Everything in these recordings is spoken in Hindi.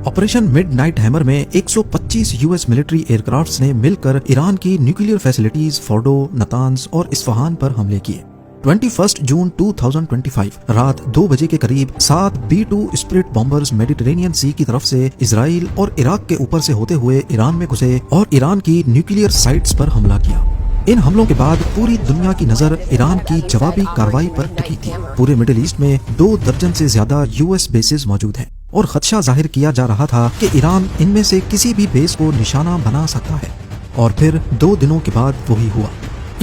ऑपरेशन मिडनाइट हैमर में 125 यूएस मिलिट्री एयरक्राफ्ट्स ने मिलकर ईरान की न्यूक्लियर फैसिलिटीज फोर्डो, नतांज और इस्फहान पर हमले किए। 21 जून 2025 रात 2 बजे के करीब 7 B-2 स्पिरिट बॉम्बर्स मेडिटेरेनियन सी की तरफ से इजराइल और इराक के ऊपर से होते हुए ईरान में घुसे और ईरान की न्यूक्लियर साइट्स पर हमला किया। इन हमलों के बाद पूरी दुनिया की नजर ईरान की जवाबी कार्रवाई पर टिकी थी। पूरे मिडिल ईस्ट में 2 दर्जन से ज्यादा यूएस बेसेस मौजूद हैं और खदशा जाहिर किया जा रहा था कि ईरान इनमें से किसी भी बेस को निशाना बना सकता है। और फिर 2 दिनों के बाद वही हुआ।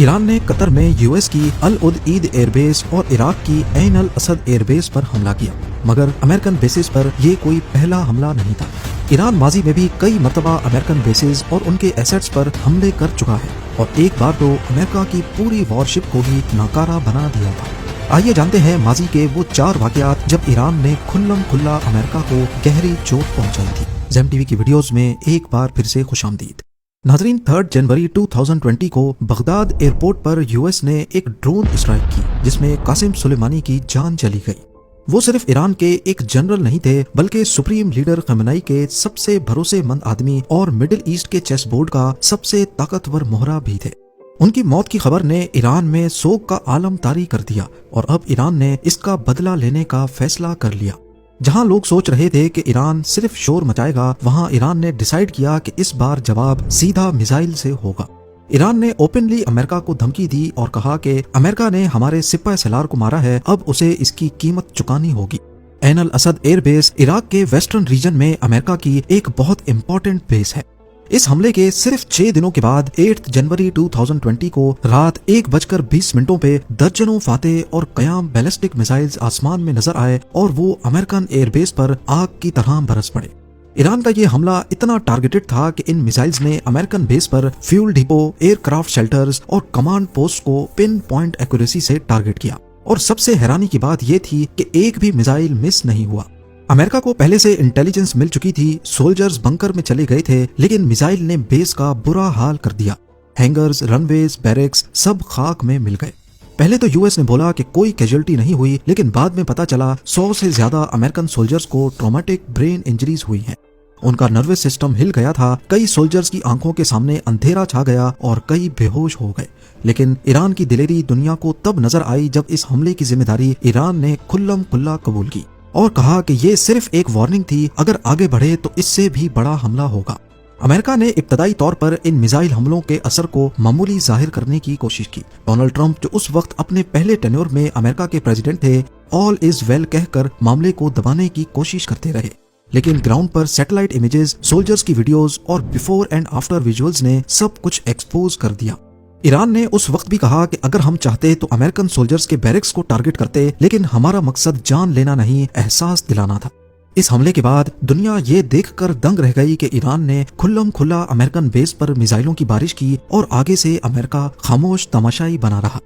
ईरान ने कतर में यूएस की अल उद ईद एयरबेस और इराक की ऐन अल असद एयरबेस पर हमला किया, मगर अमेरिकन बेसिस पर ये कोई पहला हमला नहीं था। ईरान माजी में भी कई मरतबा अमेरिकन बेसिस और उनके एसेट्स पर हमले कर चुका है और एक बार तो अमेरिका की पूरी वॉरशिप को भी नाकारा बना दिया था। आइए जानते हैं माजी के वो 4 वाकयात जब ईरान ने खुल्लम खुल्ला अमेरिका को गहरी चोट पहुंचाई थी। ज़ेम टीवी की वीडियोस में एक बार फिर से खुशामदीद। नाजरीन, 3 जनवरी 2020 को बगदाद एयरपोर्ट पर यूएस ने एक ड्रोन स्ट्राइक की जिसमें कासिम सुलेमानी की जान चली गई। वो सिर्फ ईरान के एक जनरल नहीं थे बल्कि सुप्रीम लीडर खमेनी के सबसे भरोसेमंद आदमी और मिडिल ईस्ट के चेस बोर्ड का सबसे ताकतवर मोहरा भी थे। उनकी मौत की खबर ने ईरान में सोग का आलम तारी कर दिया और अब ईरान ने इसका बदला लेने का फैसला कर लिया। जहां लोग सोच रहे थे कि ईरान सिर्फ शोर मचाएगा, वहां ईरान ने डिसाइड किया कि इस बार जवाब सीधा मिसाइल से होगा। ईरान ने ओपनली अमेरिका को धमकी दी और कहा कि अमेरिका ने हमारे सिपह सलार को मारा है, अब उसे इसकी कीमत चुकानी होगी। ऐन अल असद एयरबेस इराक के वेस्टर्न रीजन में अमेरिका की एक बहुत इंपॉर्टेंट बेस है। इस हमले के सिर्फ 6 दिनों के बाद 8 जनवरी 2020 को रात 1:20 पे दर्जनों फातेह और कयाम बैलिस्टिक मिसाइल्स आसमान में नजर आए और वो अमेरिकन एयरबेस पर आग की तरह बरस पड़े। ईरान का ये हमला इतना टारगेटेड था कि इन मिसाइल्स ने अमेरिकन बेस पर फ्यूल डिपो, एयरक्राफ्ट शेल्टर्स और कमांड पोस्ट को पिन पॉइंट एक्यूरेसी से टारगेट किया। और सबसे हैरानी की बात ये थी कि एक भी मिसाइल मिस नहीं हुआ। अमेरिका को पहले से इंटेलिजेंस मिल चुकी थी, सोल्जर्स बंकर में चले गए थे, लेकिन मिसाइल ने बेस का बुरा हाल कर दिया। हैंगर्स, रनवेज, बैरेक्स सब खाक में मिल गए। पहले तो यूएस ने बोला कि कोई कैजुअल्टी नहीं हुई, लेकिन बाद में पता चला 100 से ज्यादा अमेरिकन सोल्जर्स को ट्रॉमेटिक ब्रेन इंजरीज हुई हैं। उनका नर्वस सिस्टम हिल गया था, कई सोल्जर्स की आंखों के सामने अंधेरा छा गया और कई बेहोश हो गए। लेकिन ईरान की दिलेरी दुनिया को तब नजर आई जब इस हमले की जिम्मेदारी ईरान ने खुल्लम खुल्ला कबूल की और कहा कि ये सिर्फ एक वार्निंग थी, अगर आगे बढ़े तो इससे भी बड़ा हमला होगा। अमेरिका ने इब्तदाई तौर पर इन मिसाइल हमलों के असर को मामूली जाहिर करने की कोशिश की। डोनाल्ड ट्रंप, जो उस वक्त अपने पहले टेन्योर में अमेरिका के प्रेसिडेंट थे, ऑल इज वेल कहकर मामले को दबाने की कोशिश करते रहे। लेकिन ग्राउंड पर सैटेलाइट इमेजेस, सोल्जर्स की वीडियोस और बिफोर एंड आफ्टर विजुअल्स ने सब कुछ एक्सपोज कर दिया। ईरान ने उस वक्त भी कहा कि अगर हम चाहते तो अमेरिकन सोल्जर्स के बैरक्स को टारगेट करते, लेकिन हमारा मकसद जान लेना नहीं, एहसास दिलाना था। इस हमले के बाद दुनिया ये देखकर दंग रह गई कि ईरान ने खुल्लम खुल्ला अमेरिकन बेस पर मिसाइलों की बारिश की और आगे से अमेरिका खामोश तमाशाई बना रहा।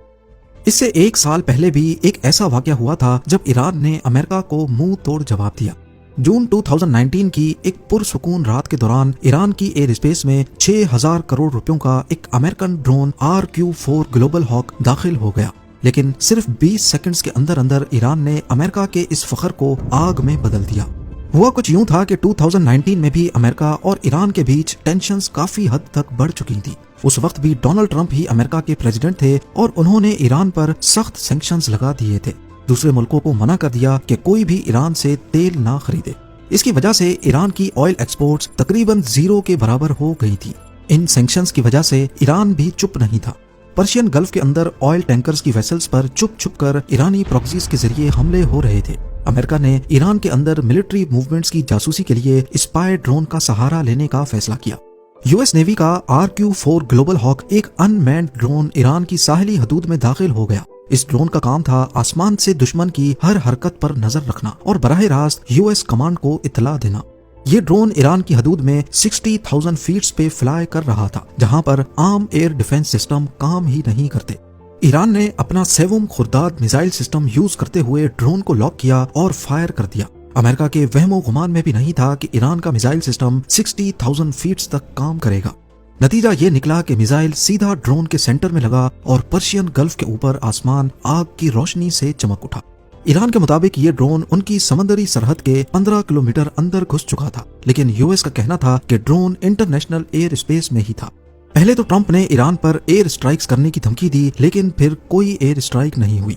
इससे 1 साल पहले भी एक ऐसा वाकया हुआ था जब ईरान ने अमेरिका को मुंह तोड़ जवाब दिया। जून 2019 की एक पुरसुकून रात के दौरान ईरान की एयर स्पेस में 6000 करोड़ रुपयों का एक American drone RQ-4 global hoc दाखिल हो गया। लेकिन सिर्फ 20 सेकंड्स के अंदर अंदर ईरान ने अमेरिका के इस फखर को आग में बदल दिया। हुआ कुछ यूं था कि 2019 में भी अमेरिका और ईरान के बीच टेंशन्स काफी हद तक बढ़ चुकी थी। उस वक्त भी डोनाल्ड ट्रंप ही अमेरिका के प्रेसिडेंट थे और उन्होंने ईरान पर सख्त सैंक्शंस लगा दिए थे। दूसरे मुल्कों को मना कर दिया कि कोई भी ईरान से तेल ना खरीदे। इसकी वजह से ईरान की ऑयल एक्सपोर्ट्स तकरीबन 0 के बराबर हो गई थी। इन सैंक्शंस की वजह से ईरान भी चुप नहीं था। पर्शियन गल्फ के अंदर ऑयल टैंकर्स की वेसल्स पर चुप चुप कर ईरानी प्रॉक्सीज के जरिए हमले हो रहे थे। अमेरिका ने ईरान के अंदर मिलिट्री मूवमेंट्स की जासूसी के लिए स्पाई ड्रोन का सहारा लेने का फैसला किया। यूएस नेवी का RQ-4 ग्लोबल हॉक एक अनमैन्ड ड्रोन ईरान की साहिली हदूद में दाखिल हो गया। इस ड्रोन का काम था आसमान से दुश्मन की हर हरकत पर नजर रखना और बराह रास्त यूएस कमांड को इत्तला देना। ये ड्रोन ईरान की हदूद में 60,000 फीट पे फ्लाई कर रहा था, जहां पर आम एयर डिफेंस सिस्टम काम ही नहीं करते। ईरान ने अपना सेवम खुर्दाद मिसाइल सिस्टम यूज करते हुए ड्रोन को लॉक किया और फायर कर दिया। अमेरिका के वहमो गुमान में भी नहीं था कि ईरान का मिसाइल सिस्टम 60,000 फीट तक काम करेगा। नतीजा ये निकला कि मिसाइल सीधा ड्रोन के सेंटर में लगा और पर्शियन गल्फ के ऊपर आसमान आग की रोशनी से चमक उठा। ईरान के मुताबिक ये ड्रोन उनकी समंदरी सरहद के 15 किलोमीटर अंदर घुस चुका था, लेकिन यूएस का कहना था कि ड्रोन इंटरनेशनल एयर स्पेस में ही था। पहले तो ट्रंप ने ईरान पर एयर स्ट्राइक्स करने की धमकी दी, लेकिन फिर कोई एयर स्ट्राइक नहीं हुई।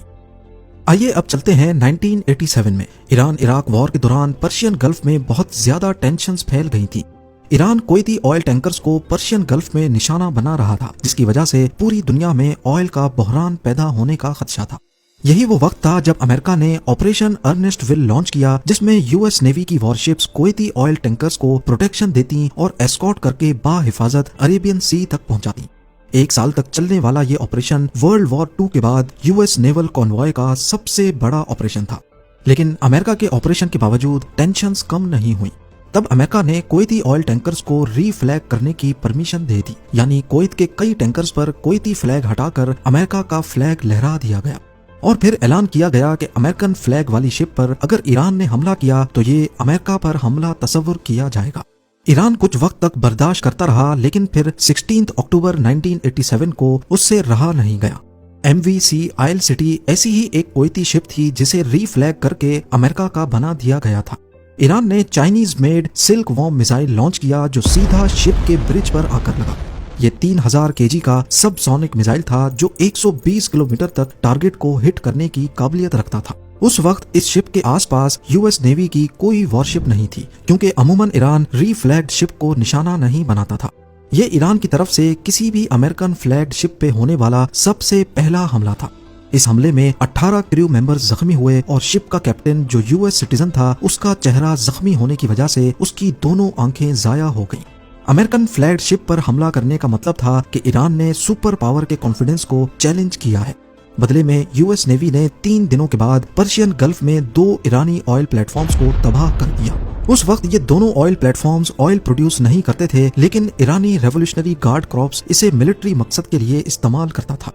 आइए अब चलते हैं 1987 में। ईरान इराक वॉर के दौरान पर्शियन गल्फ में बहुत ज्यादा टेंशन्स फैल गई थी। ईरान कुवैती ऑयल टैंकर्स को पर्शियन गल्फ में निशाना बना रहा था, जिसकी वजह से पूरी दुनिया में ऑयल का बहरान पैदा होने का खदशा था। यही वो वक्त था जब अमेरिका ने ऑपरेशन अर्नेस्ट विल लॉन्च किया, जिसमें यूएस नेवी की वॉरशिप्स कुवैती ऑयल टैंकर्स को प्रोटेक्शन देती और एस्कॉर्ट करके बाहिफाजत अरेबियन सी तक पहुंचाती। 1 साल तक चलने वाला ये ऑपरेशन वर्ल्ड वॉर 2 के बाद यूएस नेवल कॉन्वॉय का सबसे बड़ा ऑपरेशन था। लेकिन अमेरिका के ऑपरेशन के बावजूद टेंशन्स कम नहीं हुई। तब अमेरिका ने कुवैती ऑयल टैंकर्स को रीफ्लैग करने की परमिशन दे दी, यानी कुवैत के कई टैंकर्स पर कुवैती फ्लैग हटाकर अमेरिका का फ्लैग लहरा दिया गया और फिर ऐलान किया गया कि अमेरिकन फ्लैग वाली शिप पर अगर ईरान ने हमला किया तो ये अमेरिका पर हमला तस्वुर किया जाएगा। ईरान कुछ वक्त तक बर्दाश्त करता रहा, लेकिन फिर 16 अक्टूबर 1987 को उससे रहा नहीं गया। MV Isle City ऐसी ही एक कुवैती शिप थी जिसे रीफ्लैग करके अमेरिका का बना दिया गया था। ईरान ने Chinese made silk worm missile launch किया जो सीधा शिप के ब्रिज पर आकर लगा। ये 3000 kg का सबसोनिक मिसाइल था जो 120 किलोमीटर तक टारगेट को हिट करने की काबिलियत रखता था। उस वक्त इस शिप के आसपास यूएस नेवी की कोई वॉरशिप नहीं थी, क्योंकि अमूमन ईरान रीफ्लैग्ड शिप को निशाना नहीं बनाता था। ये ईरान की तरफ से किसी भी अमेरिकन फ्लैग्ड शिप पे होने वाला सबसे पहला हमला था। इस हमले में 18 क्रू मेंबर्स जख्मी हुए और शिप का कैप्टन जो यूएस सिटीजन था, उसका चेहरा जख्मी होने की वजह से उसकी दोनों आंखें जाया हो गईं। अमेरिकन फ्लैग्ड शिप पर हमला करने का मतलब था कि ईरान ने सुपर पावर के कॉन्फिडेंस को चैलेंज किया है। बदले में यूएस नेवी ने 3 दिनों के बाद पर्शियन गल्फ में 2 ईरानी ऑयल प्लेटफॉर्म्स को तबाह कर दिया। उस वक्त ये दोनों ऑयल प्लेटफॉर्म्स ऑयल प्रोड्यूस नहीं करते थे, लेकिन ईरानी रेवोल्यूशनरी गार्ड कॉर्प्स इसे मिलिट्री मकसद के लिए इस्तेमाल करता था।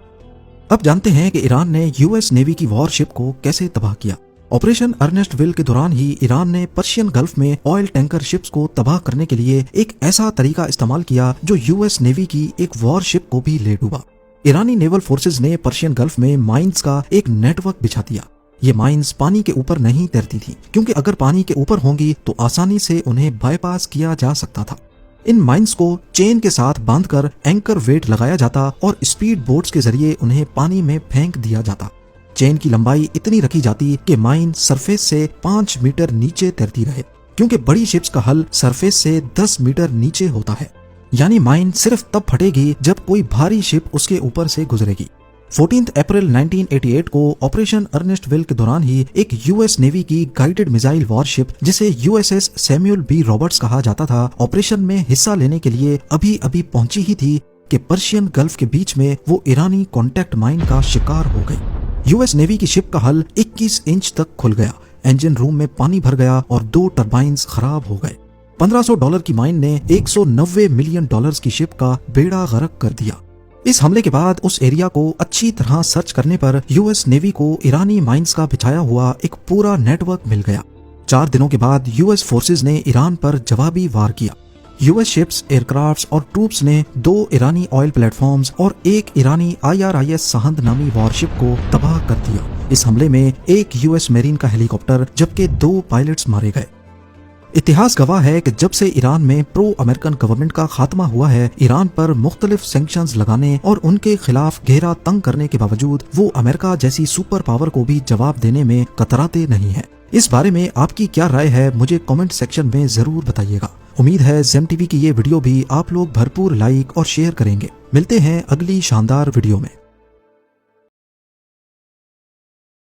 अब जानते हैं कि ईरान ने यूएस नेवी की वॉरशिप को कैसे तबाह किया। ऑपरेशन अर्नेस्ट विल के दौरान ही ईरान ने पर्शियन गल्फ में ऑयल टैंकर शिप्स को तबाह करने के लिए एक ऐसा तरीका इस्तेमाल किया जो यूएस नेवी की एक वॉरशिप को भी ले डूबा। ईरानी नेवल फोर्सेज ने पर्शियन गल्फ में माइंस का एक नेटवर्क बिछा दिया। ये माइंस पानी के ऊपर नहीं तैरती थी, क्योंकि अगर पानी के ऊपर होंगी तो आसानी से उन्हें बाईपास किया जा सकता था। इन माइंस को चेन के साथ बांधकर एंकर वेट लगाया जाता और स्पीड बोट्स के जरिए उन्हें पानी में फेंक दिया जाता। चेन की लंबाई इतनी रखी जाती कि माइन सरफेस से 5 मीटर नीचे तैरती रहे, क्योंकि बड़ी शिप्स का हल सरफेस से 10 मीटर नीचे होता है। यानी माइन सिर्फ तब फटेगी जब कोई भारी शिप उसके ऊपर से गुजरेगी। 14 अप्रैल 1988 को ऑपरेशन अर्नेस्ट विल के दौरान ही एक यूएस नेवी की गाइडेड मिसाइल वॉरशिप, जिसे USS सैमुअल बी रॉबर्ट्स कहा जाता था, ऑपरेशन में हिस्सा लेने के लिए अभी अभी पहुंची ही थी कि पर्शियन गल्फ के बीच में वो ईरानी कॉन्टैक्ट माइन का शिकार हो गई। यूएस नेवी की शिप का हल 21 इंच तक खुल गया, इंजन रूम में पानी भर गया और 2 टरबाइन्स खराब हो गए। $1500 की माइन ने $190 मिलियन की शिप का बेड़ा गर्क कर दिया। इस हमले के बाद उस एरिया को अच्छी तरह सर्च करने पर यूएस नेवी को ईरानी माइंस का बिछाया हुआ एक पूरा नेटवर्क मिल गया। 4 दिनों के बाद यूएस फोर्सेज ने ईरान पर जवाबी वार किया। यूएस शिप्स, एयरक्राफ्ट्स और ट्रूप्स ने 2 ईरानी ऑयल प्लेटफॉर्म्स और एक ईरानी IRIS सहंद नामी वॉरशिप को तबाह कर दिया। इस हमले में एक यूएस मेरीन का हेलीकॉप्टर जबकि 2 पायलट्स मारे गए। इतिहास गवाह है कि जब से ईरान में प्रो अमेरिकन गवर्नमेंट का खात्मा हुआ है, ईरान पर मुख्तलिफ सैंक्शंस लगाने और उनके खिलाफ घेरा तंग करने के बावजूद वो अमेरिका जैसी सुपर पावर को भी जवाब देने में कतराते नहीं है। इस बारे में आपकी क्या राय है, मुझे कमेंट सेक्शन में जरूर बताइएगा। उम्मीद है ज़ेम टीवी की ये वीडियो भी आप लोग भरपूर लाइक और शेयर करेंगे। मिलते हैं अगली शानदार वीडियो में।